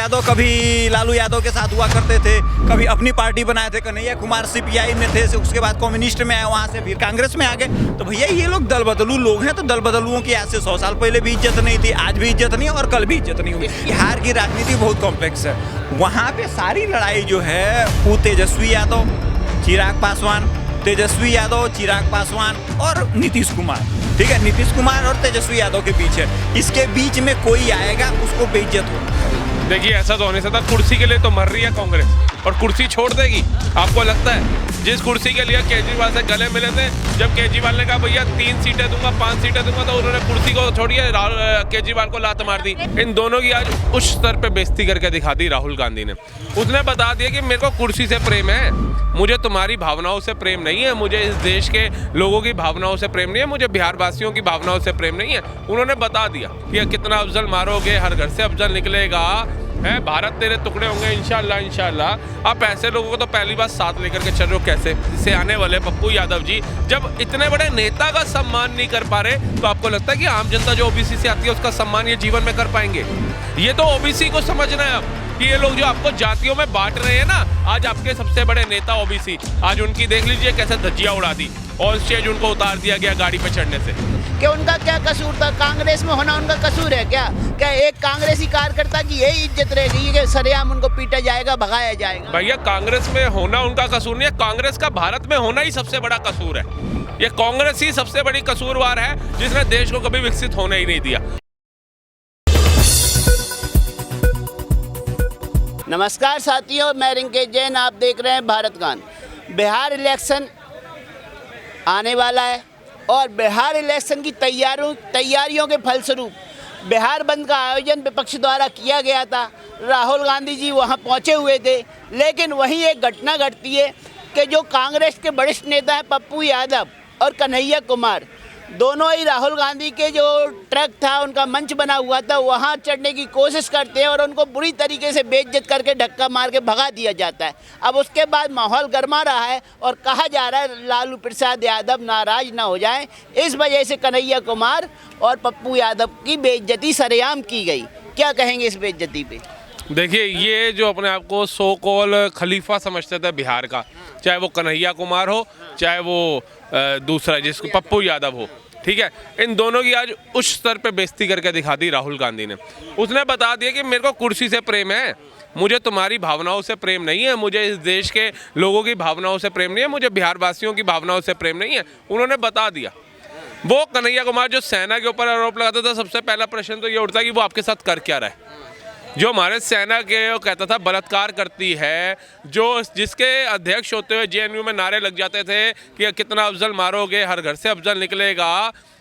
यादव कभी लालू यादव के साथ हुआ करते थे, कभी अपनी पार्टी बनाए थे, कन्हैया कुमार सीपीआई में थे, उसके बाद कम्युनिस्ट में आए, वहाँ से फिर कांग्रेस में आ गए। तो भैया ये लोग दल बदलू लोग हैं, तो दल बदलुओं की आज से 100 साल पहले भी इज्जत नहीं थी, आज भी इज्जत नहीं और कल भी इज्जत नहीं हुई। बिहार की राजनीति बहुत कॉम्प्लेक्स है। वहाँ पे सारी लड़ाई जो है वो तेजस्वी यादव, चिराग पासवान, तेजस्वी यादव, चिराग पासवान और नीतीश कुमार, ठीक है, नीतीश कुमार और तेजस्वी यादव के बीच है। इसके बीच में कोई आएगा उसको बेइज्जत होगा। देखिए ऐसा तो होने से था, कुर्सी के लिए तो मर रही है कांग्रेस और कुर्सी छोड़ देगी। आपको लगता है जिस कुर्सी के लिए केजरीवाल से गले मिले थे, जब केजरीवाल ने कहा भैया 3 सीटें दूंगा 5 सीटें दूंगा, तो उन्होंने कुर्सी को छोड़िए केजरीवाल को लात मार दी। इन दोनों की आज उच्च स्तर पे बेइज्जती करके दिखा दी राहुल गांधी ने। उसने बता दिया कि मेरे को कुर्सी से प्रेम है, मुझे तुम्हारी भावनाओं से प्रेम नहीं है, मुझे इस देश के लोगों की भावनाओं से प्रेम नहीं है, मुझे बिहार वासियों की भावनाओं से प्रेम नहीं है। उन्होंने बता दिया कि कितना अफजल मारोगे हर घर से अफजल निकलेगा, है भारत तेरे टुकड़े होंगे इंशाल्लाह इंशाल्लाह। आप ऐसे लोगों को तो पहली बार साथ लेकर के चल रहे हो कैसे? इससे आने वाले पप्पू यादव जी जब इतने बड़े नेता का सम्मान नहीं कर पा रहे, तो आपको लगता है कि आम जनता जो ओबीसी से आती है उसका सम्मान ये जीवन में कर पाएंगे? ये तो ओबीसी को समझना है अब कि ये लोग जो आपको जातियों में बांट रहे हैं ना, आज आपके सबसे बड़े नेता ओबीसी, आज उनकी देख लीजिए कैसे धज्जियां उड़ा दी और स्टेज उनको उतार दिया गया गाड़ी पे चढ़ने से। कि उनका क्या कसूर था? कांग्रेस में होना उनका कसूर है क्या? क्या एक कांग्रेसी कार्यकर्ता की यही इज्जत रहेगी कि सरेआम उनको पीटा जाएगा, भगाया जाएगा? भैया कांग्रेस में होना उनका कसूर नहीं है, कांग्रेस का भारत में होना ही सबसे बड़ा कसूर है। ये कांग्रेस ही सबसे बड़ी कसूरवार है जिसने देश को कभी विकसित होने ही नहीं दिया। नमस्कार साथियों, मैं रिंकेश जैन, आप देख रहे हैं भारत गान। बिहार इलेक्शन आने वाला है और बिहार इलेक्शन की तैयारियों के फलस्वरूप बिहार बंद का आयोजन विपक्ष द्वारा किया गया था। राहुल गांधी जी वहां पहुंचे हुए थे, लेकिन वहीं एक घटना घटती है कि जो कांग्रेस के वरिष्ठ नेता हैं पप्पू यादव और कन्हैया कुमार, दोनों ही राहुल गांधी के जो ट्रक था, उनका मंच बना हुआ था, वहां चढ़ने की कोशिश करते हैं और उनको बुरी तरीके से बेइज्जत करके धक्का मार के भगा दिया जाता है। अब उसके बाद माहौल गर्मा रहा है और कहा जा रहा है लालू प्रसाद यादव नाराज ना हो जाएं, इस वजह से कन्हैया कुमार और पप्पू यादव की बेइज्जती सरेआम की गई। क्या कहेंगे इस बेइज्जती पे? देखिए ये जो अपने आप को सो कॉल खलीफा समझते थे बिहार का, चाहे वो कन्हैया कुमार हो चाहे वो दूसरा जिसको पप्पू यादव हो, ठीक है, इन दोनों की आज उच्च स्तर पे बेइज्जती करके दिखा दी राहुल गांधी ने। उसने बता दिया कि मेरे को कुर्सी से प्रेम है, मुझे तुम्हारी भावनाओं से प्रेम नहीं है, मुझे इस देश के लोगों की भावनाओं से प्रेम नहीं है, मुझे बिहार वासियों की भावनाओं से प्रेम नहीं है। उन्होंने बता दिया। वो कन्हैया कुमार जो सेना के ऊपर आरोप लगाता था, सबसे पहला प्रश्न तो ये उठता कि वो आपके साथ कर क्या रहा है। जो हमारे सेना के वो कहता था बलात्कार करती है, जो जिसके अध्यक्ष होते हुए जेएनयू में नारे लग जाते थे कि कितना अफजल मारोगे हर घर से अफजल निकलेगा,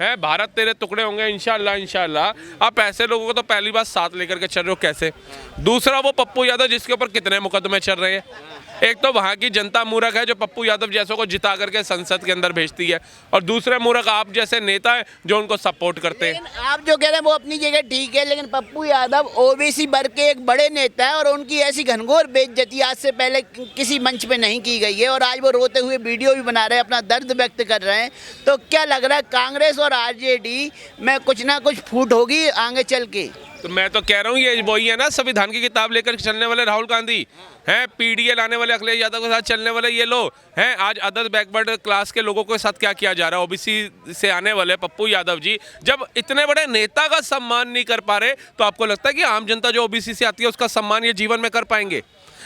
है भारत तेरे टुकड़े होंगे इंशाल्लाह इंशाल्लाह। आप ऐसे लोगों को तो पहली बार साथ लेकर के चल रहे हो कैसे? दूसरा वो पप्पू यादव जिसके ऊपर कितने मुकदमे चल रहे हैं। एक तो वहाँ की जनता मूर्ख है जो पप्पू यादव जैसों को जिता करके संसद के अंदर भेजती है, और दूसरे मूर्ख आप जैसे नेता हैं जो उनको सपोर्ट करते हैं। आप जो कह रहे हैं वो अपनी जगह ठीक है, लेकिन पप्पू यादव ओबीसी वर्ग के एक बड़े नेता है और उनकी ऐसी घनघोर बेइज्जती आज से पहले किसी मंच पे नहीं की गई है और आज वो रोते हुए वीडियो भी बना रहे हैं, अपना दर्द व्यक्त कर रहे हैं। तो क्या लग रहा है कांग्रेस और आरजेडी में कुछ ना कुछ फूट होगी आगे चल के? तो मैं तो कह रहा हूँ ये वही है ना, संविधान की किताब लेकर चलने वाले राहुल गांधी हैं, पीडीए लाने वाले अखिलेश यादव के साथ चलने वाले ये लोग हैं। आज अदर बैकवर्ड क्लास के लोगों के साथ क्या किया जा रहा है? ओबीसी से आने वाले पप्पू यादव जी जब इतने बड़े नेता का सम्मान नहीं कर पा रहे, तो आपको लगता है कि आम जनता जो ओबीसी से आती है उसका सम्मान ये जीवन में कर पाएंगे?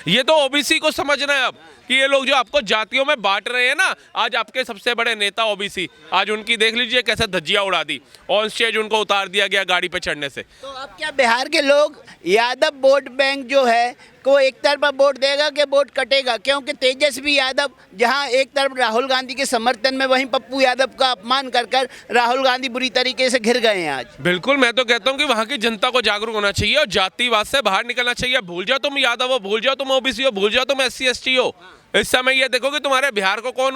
ये तो ओबीसी को समझना है अब कि ये लोग जो आपको जातियों में बांट रहे हैं ना, आज आपके सबसे बड़े नेता ओबीसी, आज उनकी देख लीजिए कैसे धज्जियां उड़ा दी और स्टेज उनको उतार दिया गया गाड़ी पे चढ़ने से। तो अब क्या बिहार के लोग यादव वोट बैंक जो है को एक तरफा वोट देगा कि वोट कटेगा? क्योंकि तेजस्वी यादव जहां एक तरफ राहुल गांधी के समर्थन में, वहीं पप्पू यादव का अपमान कर कर राहुल गांधी बुरी तरीके से घिर गए हैं आज। बिल्कुल, मैं तो कहता हूं कि वहां की जनता को जागरूक होना चाहिए और जातिवाद से बाहर निकलना चाहिए। भूल जाओ तुम यादव हो, भूल जाओ तुम ओबीसी हो, भूल जाओ तुम SC ST हो। इस समय ये देखो कि तुम्हारे बिहार को कौन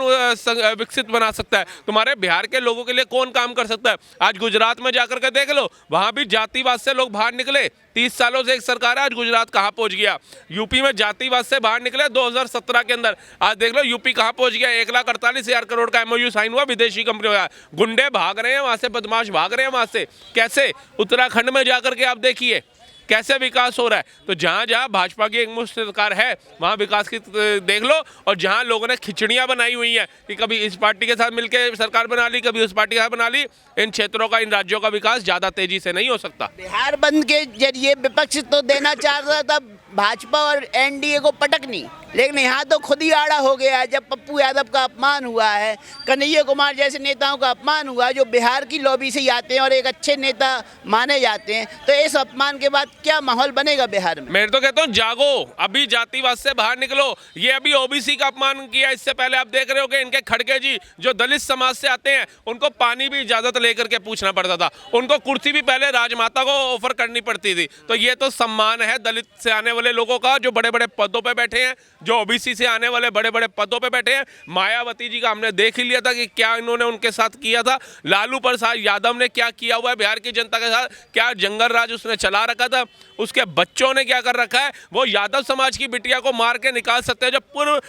विकसित बना सकता है, तुम्हारे बिहार के लोगों के लिए कौन काम कर सकता है। आज गुजरात में जाकर के देख लो, वहां भी जातिवाद से लोग बाहर निकले। 30 सालों से एक सरकार है, आज गुजरात कहां पहुंच गया। यूपी में जातिवाद से बाहर निकले 2017 के अंदर, आज देख लो यूपी कहां पहुंच गया। 1,48,000 करोड़ का MOU साइन हुआ विदेशी कंपनियों का। गुंडे भाग रहे हैं वहां से, बदमाश भाग रहे हैं वहां से। कैसे? उत्तराखंड में जाकर के आप देखिए कैसे विकास हो रहा है। तो जहाँ जहाँ भाजपा की एकमुश्त सरकार है वहाँ विकास की देख लो, और जहाँ लोगों ने खिचड़ियाँ बनाई हुई हैं कि कभी इस पार्टी के साथ मिलकर सरकार बना ली, कभी उस पार्टी के साथ बना ली, इन क्षेत्रों का, इन राज्यों का विकास ज़्यादा तेजी से नहीं हो सकता। बिहार बंद के जरिए विपक्ष तो देना चाह रहा था भाजपा और एनडीए को पटकनी, लेकिन यहाँ तो खुद ही आड़ा हो गया है। जब पप्पू यादव का अपमान हुआ है, कन्हैया कुमार जैसे नेताओं का अपमान हुआ जो बिहार की लॉबी से ही आते हैं और एक अच्छे नेता माने जाते हैं, तो इस अपमान के बाद क्या माहौल बनेगा बिहार में? मैं तो कहता हूँ जागो, अभी जातिवाद से बाहर निकलो। ये अभी ओबीसी का अपमान किया, इससे पहले आप देख रहे हो कि इनके खड़गे जी जो दलित समाज से आते हैं उनको पानी भी इजाजत लेकर के पूछना पड़ता था, उनको कुर्सी भी पहले राजमाता को ऑफर करनी पड़ती थी। तो ये तो सम्मान है दलित से आने वाले लोगों का जो बड़े बड़े पदों पे बैठे हैं, जो ओबीसी से आने वाले बड़े बड़े पदों पे बैठे हैं। मायावती जी का हमने देख ही लिया था कि क्या इन्होंने उनके साथ किया था। लालू प्रसाद यादव ने क्या किया हुआ है बिहार की जनता के साथ, क्या जंगल राज उसने चला रखा था, उसके बच्चों ने क्या कर रखा है। वो यादव समाज की बिटिया को मार के निकाल सकते हैं, जो पूर्व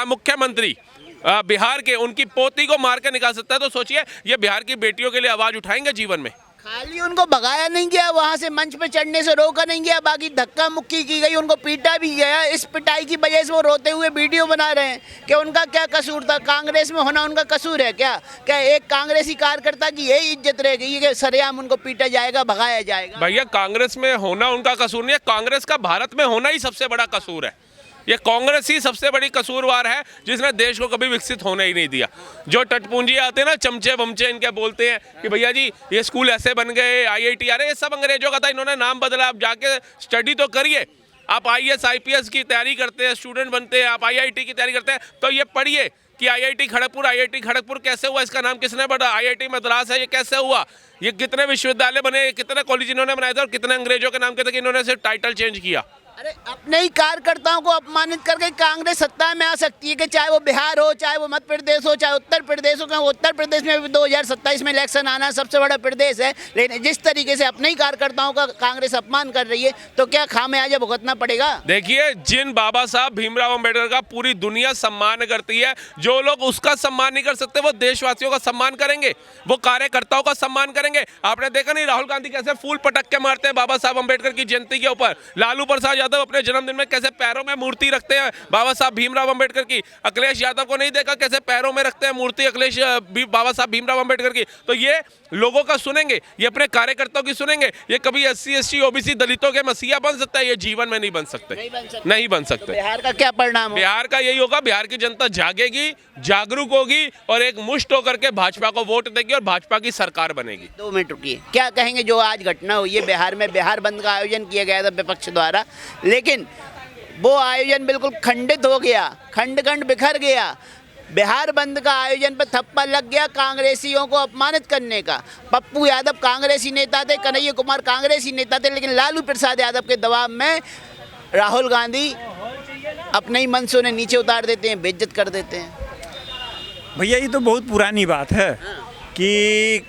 मुख्यमंत्री बिहार के, उनकी पोती को मार के निकाल सकता है। तो सोचिए ये बिहार की बेटियों के लिए आवाज उठाएंगे जीवन में। खाली उनको भगाया नहीं गया, वहां से मंच पे चढ़ने से रोका नहीं गया, बाकी धक्का मुक्की की गई, उनको पीटा भी गया। इस पिटाई की वजह से वो रोते हुए वीडियो बना रहे हैं कि उनका क्या कसूर था, कांग्रेस में होना उनका कसूर है क्या? क्या एक कांग्रेसी कार्यकर्ता की यही इज्जत रह गई कि सरेआम उनको पीटा जाएगा, भगाया जाएगा? भैया कांग्रेस में होना उनका कसूर नहीं है, कांग्रेस का भारत में होना ही सबसे बड़ा कसूर है। ये कांग्रेस ही सबसे बड़ी कसूरवार है जिसने देश को कभी विकसित होने ही नहीं दिया। जो टटपूंजी आते हैं ना, चमचे बमचे इनके बोलते हैं कि भैया जी ये स्कूल ऐसे बन गए, IIT, अरे ये सब अंग्रेजों का था, इन्होंने नाम बदला। आप जाके स्टडी तो करिए। आप IAS IPS की तैयारी करते हैं, स्टूडेंट बनते हैं, आप IIT की तैयारी करते हैं, तो ये पढ़िए कि IIT खड़गपुर कैसे हुआ, इसका नाम किसने बढ़ा, IIT मद्रास है ये कैसे हुआ, ये कितने विश्वविद्यालय बने, कितने कॉलेज इन्होंने बनाए थे और कितने अंग्रेजों के नाम के थे कि इन्होंने सिर्फ टाइटल चेंज किया। अरे अपने ही कार्यकर्ताओं को अपमानित करके कांग्रेस सत्ता में आ सकती है कि चाहे वो बिहार हो, चाहे वो मध्य प्रदेश हो, चाहे उत्तर प्रदेश हो। क्योंकि उत्तर प्रदेश में भी 2027 में इलेक्शन आना सबसे बड़ा प्रदेश है, लेकिन जिस तरीके से अपने ही कार्यकर्ताओं का कांग्रेस अपमान कर रही है तो क्या खामियाजा भुगतना पड़ेगा? देखिए जिन बाबा साहब भीमराव अम्बेडकर का पूरी दुनिया सम्मान करती है, जो लोग उसका सम्मान नहीं कर सकते वो देशवासियों का सम्मान करेंगे, वो कार्यकर्ताओं का सम्मान करेंगे। आपने देखा नहीं राहुल गांधी कैसे फूल पटक के मारते हैं बाबा साहब अम्बेडकर की जयंती के ऊपर, लालू प्रसाद यादव अपने जन्मदिन में कैसे पैरों में मूर्ति रखते हैं बाबा साहब भीमराव अंबेडकर की, अखिलेश यादव को नहीं देखा कैसे पैरों में रखते हैं मूर्ति बाबा साहब भीमराव अंबेडकर की। तो ये लोगों का सुनेंगे, ये अपने कार्यकर्ताओं की सुनेंगे। ये कभी SC ST OBC दलितों के मसीहा बन सकता है, ये जीवन में नहीं बन सकते, नहीं बन सकते। तो बिहार का क्या परिणाम होगा? बिहार का यही होगा, बिहार की जनता जागेगी, जागरूक होगी और एक मुश्त होकर के भाजपा को वोट देगी और भाजपा की सरकार बनेगी। 2 मिनट रुकिए, क्या कहेंगे जो आज घटना हुई है बिहार में? बिहार बंद का आयोजन किया गया था विपक्ष द्वारा, लेकिन वो आयोजन बिल्कुल खंडित हो गया, खंड बिखर गया। बिहार बंद का आयोजन पर थप्पा लग गया कांग्रेसियों को अपमानित करने का। पप्पू यादव कांग्रेसी नेता थे, कन्हैया कुमार कांग्रेसी नेता थे, लेकिन लालू प्रसाद यादव के दबाव में राहुल गांधी अपने ही मन से उन्हें नीचे उतार देते हैं, बेइज्जत कर देते हैं। भैया ये तो बहुत पुरानी बात है कि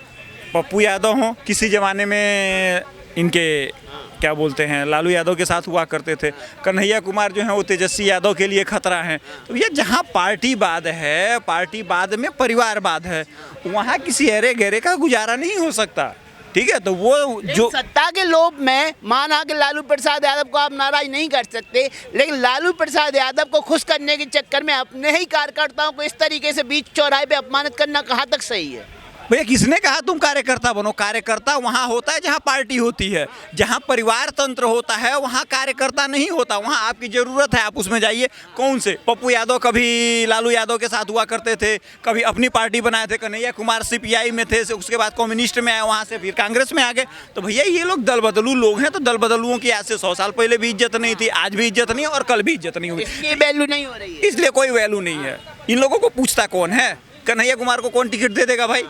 पप्पू यादव हों, किसी ज़माने में इनके क्या बोलते हैं लालू यादव के साथ हुआ करते थे, कन्हैया कुमार जो हैं वो तेजस्वी यादव के लिए खतरा हैं। तो ये जहाँ पार्टीवाद है, पार्टीवाद में परिवारवाद है, वहाँ किसी अरे गहरे का गुजारा नहीं हो सकता। ठीक है, तो वो जो सत्ता के लोभ में माना कि लालू प्रसाद यादव को आप नाराज नहीं कर सकते, लेकिन लालू प्रसाद यादव को खुश करने के चक्कर में अपने ही कार्यकर्ताओं को इस तरीके से बीच चौराहे पे अपमानित करना कहाँ तक सही है? भैया किसने कहा तुम कार्यकर्ता बनो? कार्यकर्ता वहाँ होता है जहाँ पार्टी होती है, जहाँ परिवार तंत्र होता है वहाँ कार्यकर्ता नहीं होता। वहाँ आपकी ज़रूरत है, आप उसमें जाइए। कौन से पप्पू यादव कभी लालू यादव के साथ हुआ करते थे, कभी अपनी पार्टी बनाए थे, कन्हैया कुमार CPI में थे, उसके बाद कम्युनिस्ट में आए, वहाँ से फिर कांग्रेस में आ गए। तो भैया ये लोग दल बदलू लोग हैं, तो दल बदलुओं की आज से 100 साल पहले भी इज्जत नहीं थी, आज भी इज्जत नहीं और कल भी इज्जत नहीं होगी, इसलिए वैल्यू नहीं हो रही है। इसलिए कोई वैल्यू नहीं है। इन लोगों को पूछता कौन है? कन्हैया कुमार को कौन टिकट दे देगा भाई?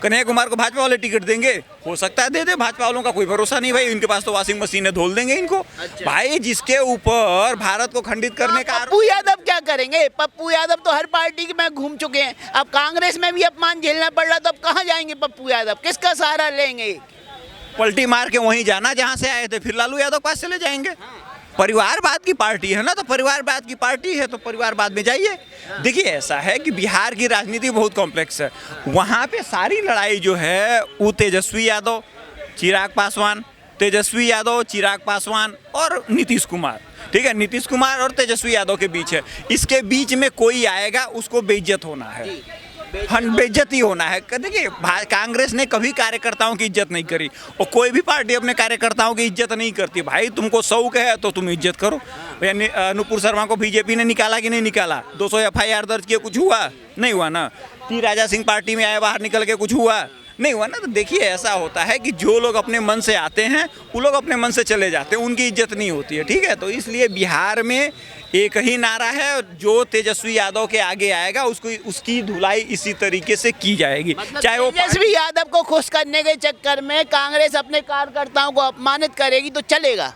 कन्हैया कुमार को भाजपा वाले टिकट देंगे? हो सकता है दे दे, भाजपा वालों का कोई भरोसा नहीं भाई, इनके पास तो वॉशिंग मशीन है, धोल देंगे इनको। अच्छा। भाई जिसके ऊपर भारत को खंडित करने का पप्पू यादव क्या करेंगे? पप्पू यादव तो हर पार्टी में घूम चुके हैं, अब कांग्रेस में भी अपमान झेलना पड़ रहा, तो अब कहाँ जाएंगे पप्पू यादव? किसका सहारा लेंगे? पलटी मार के वहीं जाना जहाँ से आए थे, फिर लालू यादव पास चले जाएंगे। परिवारवाद की पार्टी है ना, तो परिवारवाद की पार्टी है तो परिवारवाद में जाइए। देखिए ऐसा है कि बिहार की राजनीति बहुत कॉम्प्लेक्स है, वहाँ पे सारी लड़ाई जो है वो तेजस्वी यादव, चिराग पासवान, तेजस्वी यादव, चिराग पासवान और नीतीश कुमार। ठीक है, नीतीश कुमार और तेजस्वी यादव के बीच है। इसके बीच में कोई आएगा उसको बेइज्जत होना है, बेइज्जती होना है। देखिए, कांग्रेस ने कभी कार्यकर्ताओं की इज्जत नहीं करी और कोई भी पार्टी अपने कार्यकर्ताओं की इज्जत नहीं करती। भाई तुमको शौक है तो तुम इज्जत करो। भैया नुपुर शर्मा को बीजेपी ने निकाला कि नहीं निकाला? 200 FIR दर्ज किए, कुछ हुआ? नहीं हुआ ना। टी राजा सिंह पार्टी में आए, बाहर निकल के कुछ हुआ? नहीं हुआ ना। तो देखिए, ऐसा होता है कि जो लोग अपने मन से आते हैं वो लोग अपने मन से चले जाते हैं, उनकी इज्जत नहीं होती है। ठीक है, तो इसलिए बिहार में एक ही नारा है, जो तेजस्वी यादव के आगे आएगा उसको उसकी धुलाई इसी तरीके से की जाएगी। मतलब चाहे वो तेजस्वी यादव को खुश करने के चक्कर में कांग्रेस अपने कार्यकर्ताओं को अपमानित करेगी तो चलेगा?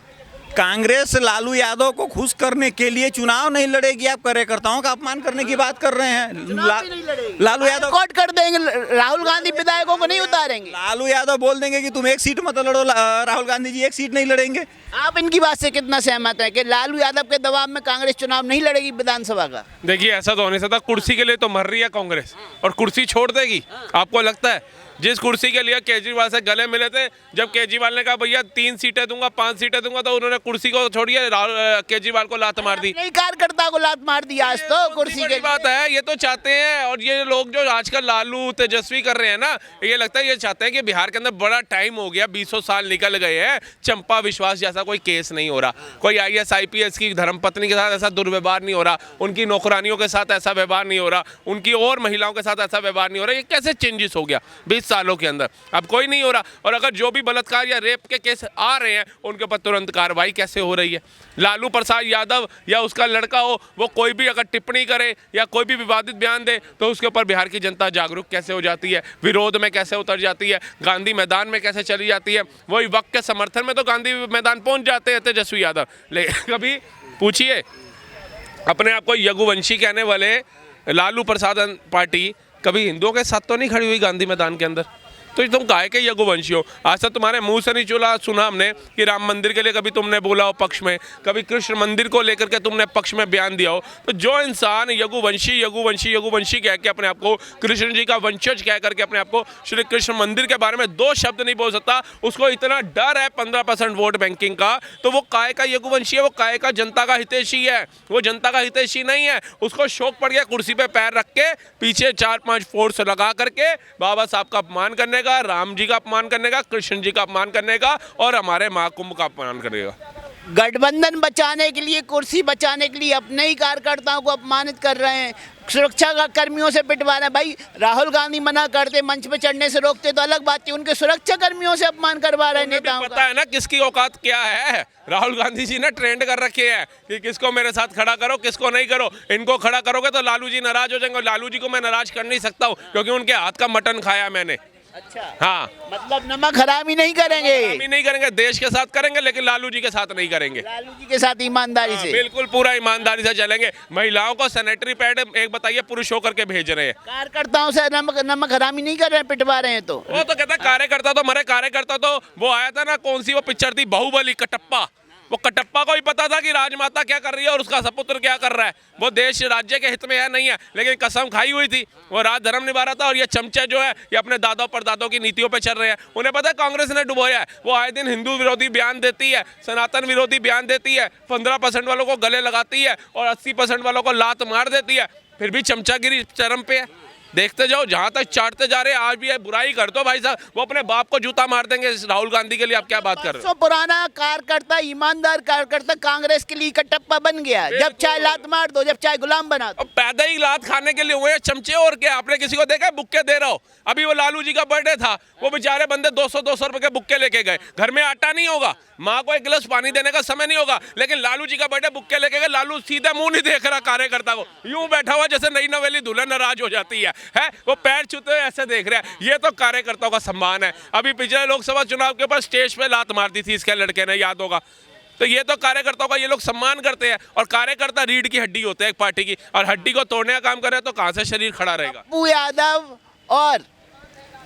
कांग्रेस लालू यादव को खुश करने के लिए चुनाव नहीं लड़ेगी। आप कार्यकर्ताओं का अपमान करने की बात कर रहे हैं। लालू यादव कोर्ट कर देंगे, राहुल गांधी विधायकों को नहीं उतारेंगे। लालू यादव बोल देंगे कि तुम एक सीट मत लड़ो, राहुल गांधी जी एक सीट नहीं लड़ेंगे। आप इनकी बात से कितना सहमत है कि लालू यादव के दबाव में कांग्रेस चुनाव नहीं लड़ेगी विधानसभा का? देखिए, ऐसा तो होने से था। कुर्सी के लिए तो मर रही है कांग्रेस और कुर्सी छोड़ देगी, आपको लगता है? जिस कुर्सी के लिए केजरीवाल से गले मिले थे, जब केजरीवाल ने कहा भैया 3 सीटें दूंगा, 5 सीटें दूंगा, तो उन्होंने कुर्सी को छोड़िए, केजरीवाल को लात मार दी। नहीं, कार्यकर्ता को लात मार दी आज तो कुर्सी के। बात है, ये तो चाहते हैं। और ये लोग जो आजकल लालू तेजस्वी कर रहे हैं ना, ये लगता है ये चाहते हैं कि बिहार के अंदर बड़ा टाइम हो गया, 20 साल निकल गए हैं, चंपा विश्वास जैसा कोई केस नहीं हो रहा, कोई IAS IPS की धर्मपत्नी के साथ ऐसा दुर्व्यवहार नहीं हो रहा, उनकी नौकरानियों के साथ ऐसा व्यवहार नहीं हो रहा, उनकी और महिलाओं के साथ ऐसा व्यवहार नहीं हो रहा। ये कैसे चेंजेस हो गया 20 सालों के अंदर? अब कोई नहीं हो रहा। और अगर जो भी बलात्कार या रेप के केस आ रहे हैं उनके ऊपर तुरंत कार्रवाई कैसे हो रही है? लालू प्रसाद यादव या उसका लड़का हो, वो कोई भी अगर टिप्पणी करे या कोई भी विवादित बयान दे तो उसके ऊपर बिहार की जनता जागरूक कैसे हो जाती है, विरोध में कैसे उतर जाती है, गांधी मैदान में कैसे चली जाती है। वही वक्त के समर्थन में तो गांधी मैदान पहुंच जाते हैं तेजस्वी यादव। लेकिन कभी पूछिए, अपने आप को यदुवंशी कहने वाले लालू प्रसाद पार्टी कभी हिंदुओं के साथ तो नहीं खड़ी हुई गांधी मैदान के अंदर। तो तुम काहे के यदुवंशी हो? आज तक तुम्हारे मुंह से नहीं सुना हमने कि राम मंदिर के लिए कभी तुमने बोला हो पक्ष में, कभी कृष्ण मंदिर को लेकर के तुमने पक्ष में बयान दिया हो। तो जो इंसान यदुवंशी यदुवंशी यदुवंशी कह के अपने आप को कृष्ण जी का वंशज कह करके अपने आप को श्री कृष्ण मंदिर के बारे में 2 शब्द नहीं बोल सकता, उसको इतना डर है 15% वोट बैंकिंग का, तो वो काय का यदुवंशी है? वो काय का जनता का हितैषी है? वो जनता का हितैषी नहीं है। उसको शौक पड़ गया कुर्सी पे पैर रख के पीछे 4-5 फोर्स लगा करके बाबा साहब का अपमान करने का, राम जी का अपमान करने का, कृष्ण जी का अपमान करने का और हमारे महाकुंभ का अपमान करेगा। गठबंधन बचाने के लिए, कुर्सी बचाने के लिए अपने ही कार्यकर्ताओं को अपमानित कर रहे हैं, सुरक्षा का कर्मियों से पिटवा रहे हैं। भाई राहुल गांधी मना करते, मंच पे चढ़ने से रोकते तो अलग बात थी, उनके सुरक्षा कर्मियों से अपमान करवा रहे हैं नेताओं का। पता है ना किसकी औकात क्या है? राहुल गांधी जी ने ट्रेंड कर रखे हैं कि किसको मेरे साथ खड़ा करो, किसको नहीं करो। इनको खड़ा करोगे तो लालू जी नाराज हो जाएंगे। लालू जी को मैं नाराज कर नहीं सकता हूँ क्योंकि उनके हाथ का मटन खाया मैंने। अच्छा, हाँ, मतलब नमक हरामी नहीं करेंगे? नहीं करेंगे, देश के साथ करेंगे लेकिन लालू जी के साथ नहीं करेंगे। लालू जी के साथ ईमानदारी से, बिल्कुल पूरा ईमानदारी से चलेंगे। महिलाओं को सैनिटरी पैड एक बताइए पुरुष होकर के भेज रहे हैं। कार्यकर्ताओं से नमक हरामी नहीं कर रहे हैं, पिटवा रहे हैं। तो वो तो कहता कार्यकर्ता तो मरे, कार्यकर्ता तो वो आया था ना, कौन सी वो पिक्चर थी, बाहुबली, कटप्पा। वो कटप्पा को ही पता था कि राजमाता क्या कर रही है और उसका सपुत्र क्या कर रहा है। वो देश राज्य के हित में है नहीं है, लेकिन कसम खाई हुई थी, वो राज धर्म निभा रहा था। और ये चमचे जो है ये अपने दादा परदादों की नीतियों पे चल रहे हैं। उन्हें पता है कांग्रेस ने डुबोया है। वो आए दिन हिंदू विरोधी बयान देती है, सनातन विरोधी बयान देती है, 15% वालों को गले लगाती है और 80% वालों को लात मार देती है, फिर भी चमचागिरी चरम पे है। देखते जाओ, जहां तक चाटते जा रहे हैं। आज भी बुराई कर दो भाई साहब, वो अपने बाप को जूता मार देंगे राहुल गांधी के लिए। आप क्या बात कर रहे हो? पुराना कार्यकर्ता, ईमानदार कार्यकर्ता कांग्रेस के लिए कटप्पा बन गया। जब चाहे लात मार दो, जब चाहे गुलाम बना दो। पैदा ही लात खाने के लिए हुए चमचे। और क्या आपने किसी को देखा बुक्के दे रहा हो? अभी वो लालू जी का बर्थडे था, वो बेचारे बंदे 200-200 रुपए के बुक्के लेके गए। घर में आटा नहीं होगा, माँ को 1 गिलास पानी देने का समय नहीं होगा, लेकिन लालू जी का बर्थडे बुक्के लेके गए। लालू सीधा मुंह नहीं देख रहा कार्यकर्ता को, यूं बैठा हुआ जैसे नई नवेली दुल्हन नाराज हो जाती है। वो पैर छूते हुए ऐसे देख रहे हैं। ये तो कार्यकर्ताओं का सम्मान है। अभी पिछले लोकसभा चुनाव के ऊपर स्टेज पे लात मार दी थी इसके लड़के ने, याद होगा। तो ये तो कार्यकर्ताओं का ये लोग सम्मान करते हैं। और कार्यकर्ता रीढ़ की हड्डी होते हैं एक पार्टी की, और हड्डी को तोड़ने का काम करे तो कहां से शरीर खड़ा रहेगा? पप्पू यादव और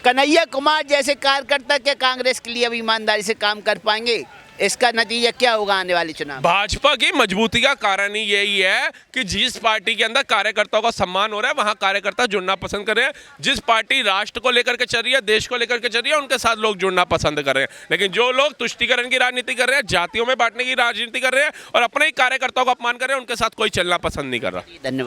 कन्हैया कुमार जैसे कार्यकर्ता क्या कांग्रेस के लिए अब ईमानदारी से काम कर पाएंगे? इसका नतीजा क्या होगा आने वाले चुनाव? भाजपा की मजबूती का कारण ही यही है कि जिस पार्टी के अंदर कार्यकर्ताओं का सम्मान हो रहा है वहां कार्यकर्ता जुड़ना पसंद कर रहे हैं। जिस पार्टी राष्ट्र को लेकर के चल रही है, देश को लेकर के चल रही है, उनके साथ लोग जुड़ना पसंद कर रहे हैं। लेकिन जो लोग तुष्टीकरण की राजनीति कर रहे हैं, जातियों में बांटने की राजनीति कर रहे हैं और अपने ही कार्यकर्ताओं का अपमान कर रहे हैं, उनके साथ कोई चलना पसंद नहीं कर रहा। धन्यवाद।